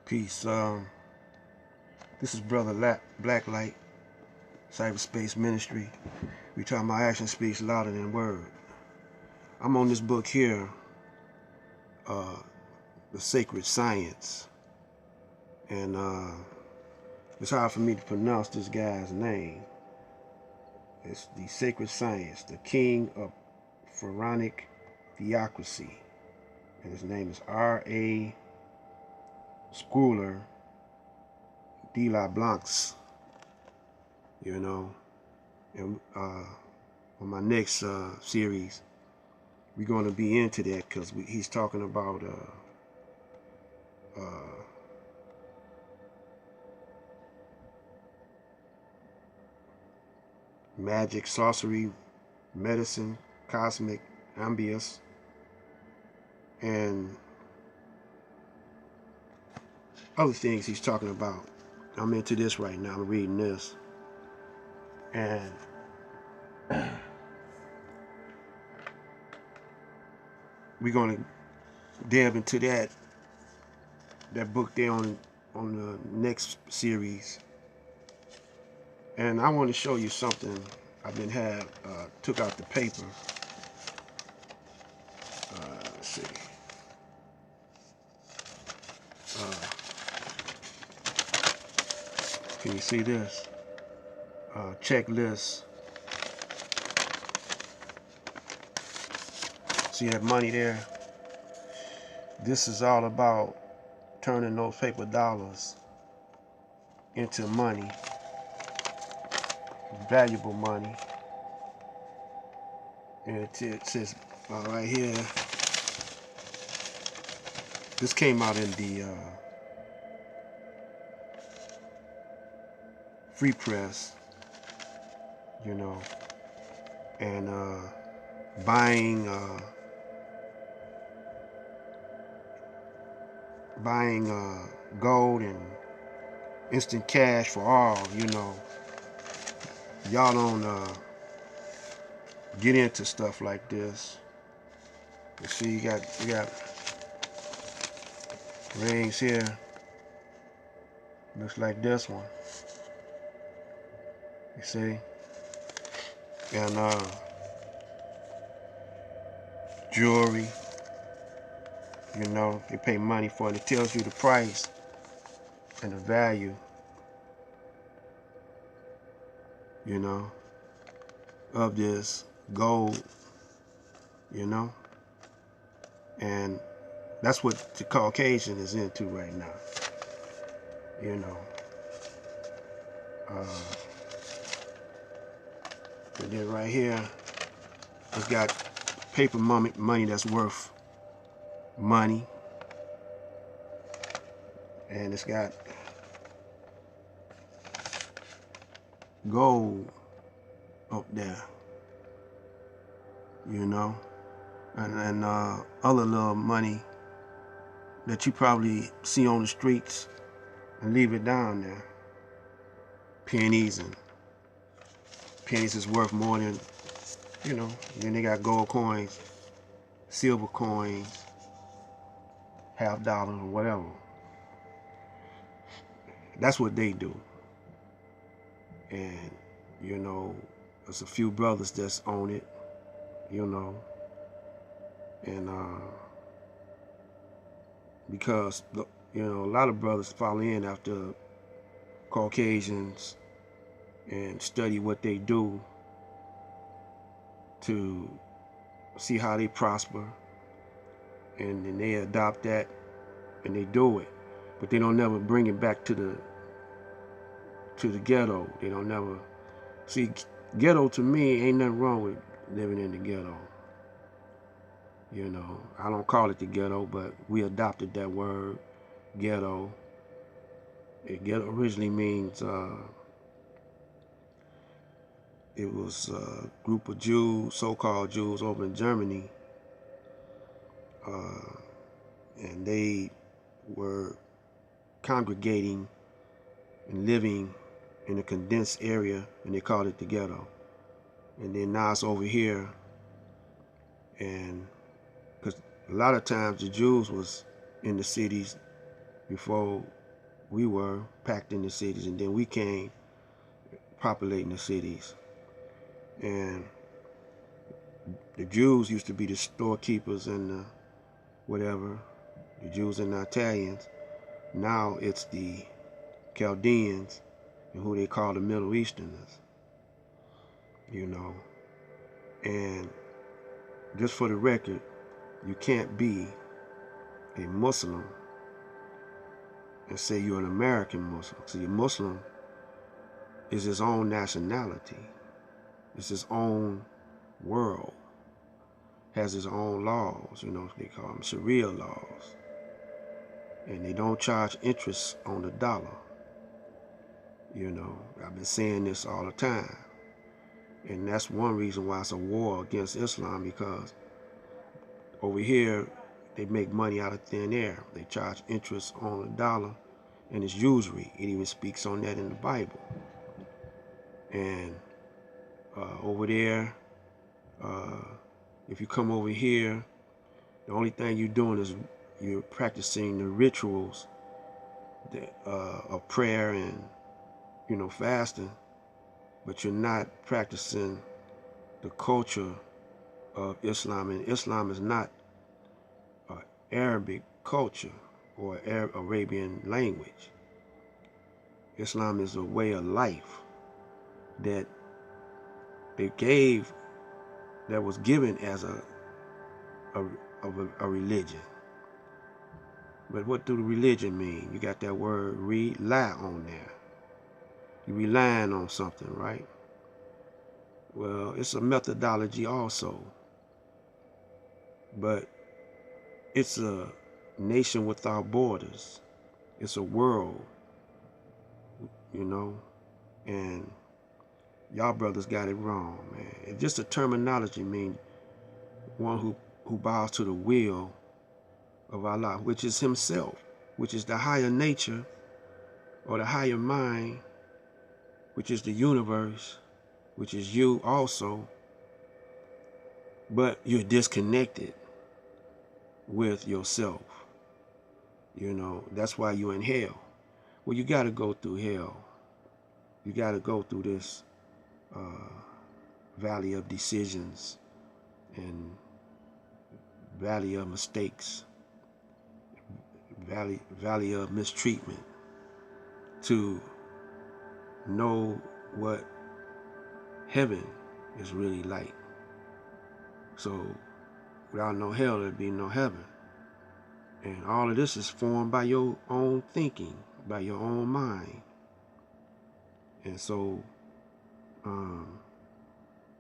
Peace. This is Brother Blacklight, Cyberspace Ministry. We talking about action speaks louder than word. I'm on this book here, The Sacred Science. And it's hard for me to pronounce this guy's name. It's The Sacred Science, the King of Pharaonic Theocracy. And his name is R.A. Schouler de la Blancs, you know. And on my next series, we're going to be into that because he's talking about magic, sorcery, medicine, cosmic, ambience, and other things he's talking about. I'm into this right now. I'm reading this. And we're going to delve into that book there on the next series. And I want to show you something. I've been took out the paper. Let's see. Can you see this? Checklist. See that money there? This is all about turning those paper dollars into money, valuable money. And it says right here, this came out in the Free Press, you know, and buying gold and instant cash for all, you know. Y'all don't get into stuff like this. You see, you got rings here. Looks like this one. You see? And jewelry. You know, they pay money for it. It tells you the price and the value, you know, of this gold, you know. And that's what the Caucasian is into right now, you know. And then right here, it's got paper money that's worth money, and it's got gold up there, you know, and other little money that you probably see on the streets and leave it down there. Pennies is worth more than, you know. Then they got gold coins, silver coins, $50 or whatever. That's what they do. And, you know, there's a few brothers that's own it, you know. And because, you know, a lot of brothers follow in after Caucasians and study what they do to see how they prosper, and then they adopt that and they do it, but they don't never bring it back to the ghetto. They don't never see ghetto. To me, ain't nothing wrong with living in the ghetto, you know. I don't call it the ghetto, but we adopted that word, ghetto. Ghetto originally means it was a group of Jews, so-called Jews, over in Germany, and they were congregating and living in a condensed area, and they called it the ghetto. And then now it's over here, and because a lot of times the Jews was in the cities before we were packed in the cities, and then we came populating the cities. And the Jews used to be the storekeepers and the whatever, the Jews and the Italians. Now it's the Chaldeans and who they call the Middle Easterners, you know. And just for the record, you can't be a Muslim and say you're an American Muslim. See, a Muslim is his own nationality. It's his own world. Has his own laws, you know, they call them Sharia laws. And they don't charge interest on the dollar. You know, I've been saying this all the time. And that's one reason why it's a war against Islam, because over here, they make money out of thin air. They charge interest on the dollar, and it's usury. It even speaks on that in the Bible. And over there, if you come over here, the only thing you're doing is you're practicing the rituals of prayer and, you know, fasting, but you're not practicing the culture of Islam. And Islam is not Arabic culture or Arabian language. Islam is a way of life that they gave, that was given as a religion. But what do the religion mean? You got that word rely on there. You're relying on something, right? Well, it's a methodology also. But it's a nation without borders. It's a world, you know? And y'all brothers got it wrong, man. It's just a terminology mean one who bows to the will of Allah, which is himself, which is the higher nature or the higher mind, which is the universe, which is you also, but you're disconnected with yourself. You know, that's why you're in hell. Well, you got to go through hell. You got to go through this valley of decisions and valley of mistakes, valley of mistreatment, to know what heaven is really like. So without no hell, there'd be no heaven. And all of this is formed by your own thinking, by your own mind. And so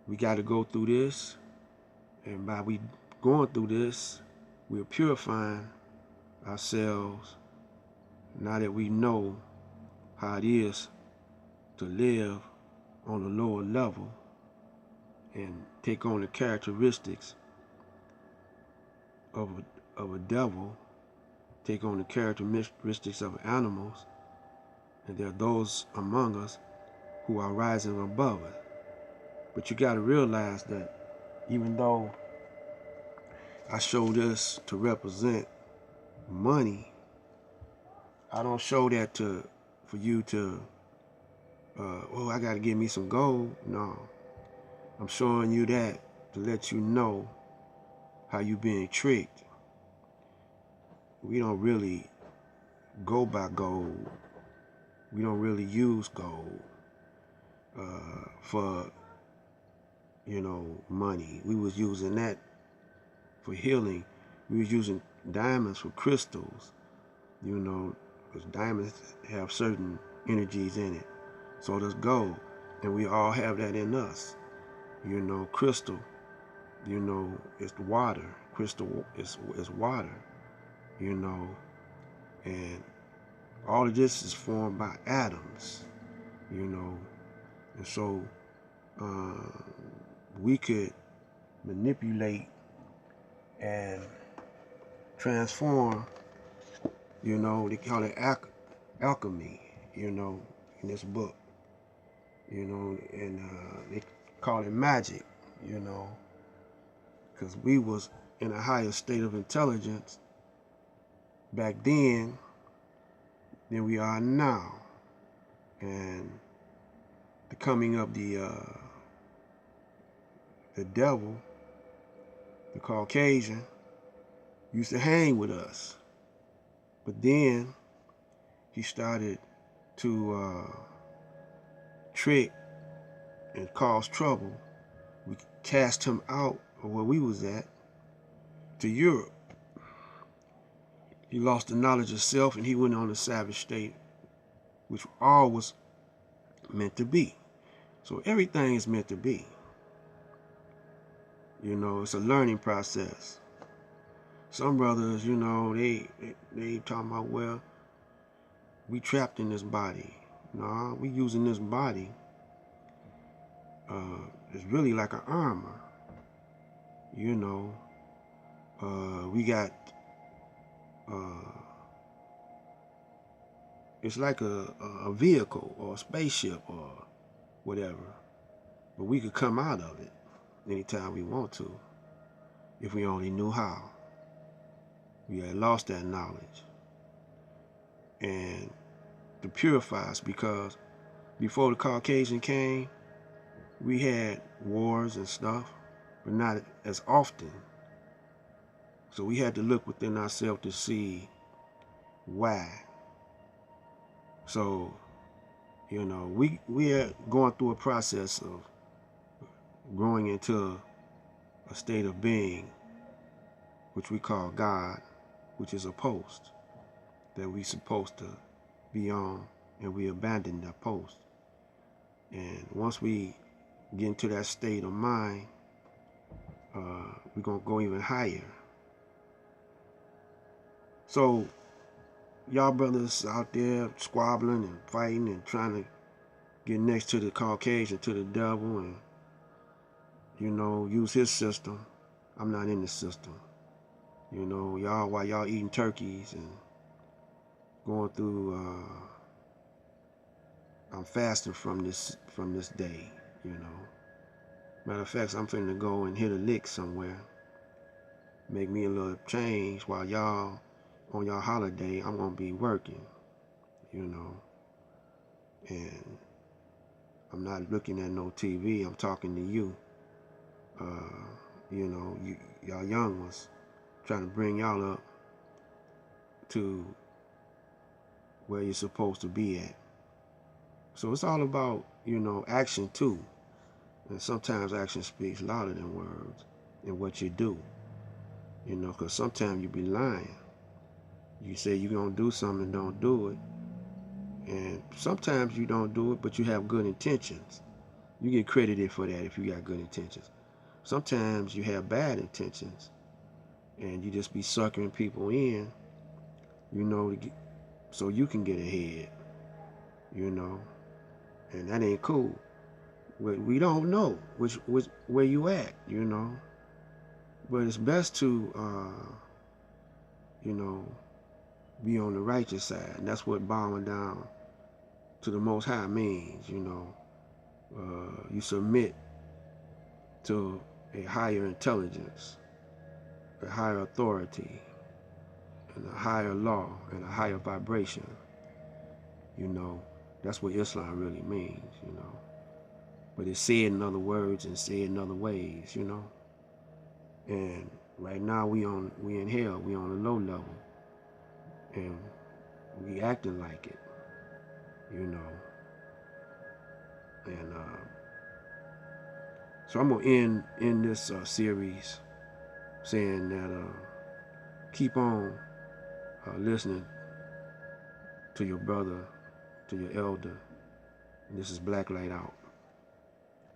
we got to go through this, and by we going through this, we're purifying ourselves now that we know how it is to live on a lower level and take on the characteristics of a devil, take on the characteristics of animals, and there are those among us who are rising above it. But you got to realize that even though I show this to represent money, I don't show that for you to, oh, I got to give me some gold. No, I'm showing you that to let you know how you being tricked. We don't really go by gold. We don't really use gold for, you know, money. We was using that for healing. We was using diamonds for crystals, you know, because diamonds have certain energies in it. So does gold, and we all have that in us. You know, crystal, you know, it's water. Crystal is water, you know, and all of this is formed by atoms, you know, and so we could manipulate and transform, you know, they call it alchemy, you know, in this book, you know, and they call it magic, you know, because we was in a higher state of intelligence back then than we are now. And the coming of the devil, the Caucasian, used to hang with us. But then he started to trick and cause trouble. We cast him out of where we was at to Europe. He lost the knowledge of self and he went on a savage state, which all was meant to be. So everything is meant to be. You know, it's a learning process. Some brothers, you know, they talking about, well, we trapped in this body. No, we using this body. It's really like an armor. You know, we got, it's like a vehicle or a spaceship or whatever. But we could come out of it anytime we want to, if we only knew how. We had lost that knowledge. And to purify us, because before the Caucasian came, we had wars and stuff, but not as often. So we had to look within ourselves to see why. So, you know, we are going through a process of growing into a state of being, which we call God, which is a post that we supposed to be on, and we abandoned that post. And once we get into that state of mind, we're gonna go even higher. So y'all brothers out there squabbling and fighting and trying to get next to the Caucasian, to the devil, and, you know, use his system. I'm not in the system. You know, y'all, while y'all eating turkeys and going through, I'm fasting from this day, you know. Matter of fact, I'm finna go and hit a lick somewhere. Make me a little change while y'all on your holiday. I'm gonna be working, you know. And I'm not looking at no TV. I'm talking to you. You know, y'all young ones, trying to bring y'all up to where you're supposed to be at. So it's all about, you know, action too. And sometimes action speaks louder than words in what you do. You know, because sometimes you be lying. You say you're going to do something and don't do it. And sometimes you don't do it, but you have good intentions. You get credited for that if you got good intentions. Sometimes you have bad intentions and you just be suckering people in, you know, so you can get ahead, you know. And that ain't cool. We don't know which where you at, you know. But it's best to, you know, be on the righteous side. And that's what bowing down to the Most High means, you know. You submit to a higher intelligence, a higher authority, and a higher law, and a higher vibration. You know, that's what Islam really means, you know. But it's said in other words and said in other ways, you know. And right now we in hell, we on a low level. And we acting like it, you know. And so I'm gonna end this series saying that keep on listening to your brother, to your elder. And this is Black Light Out.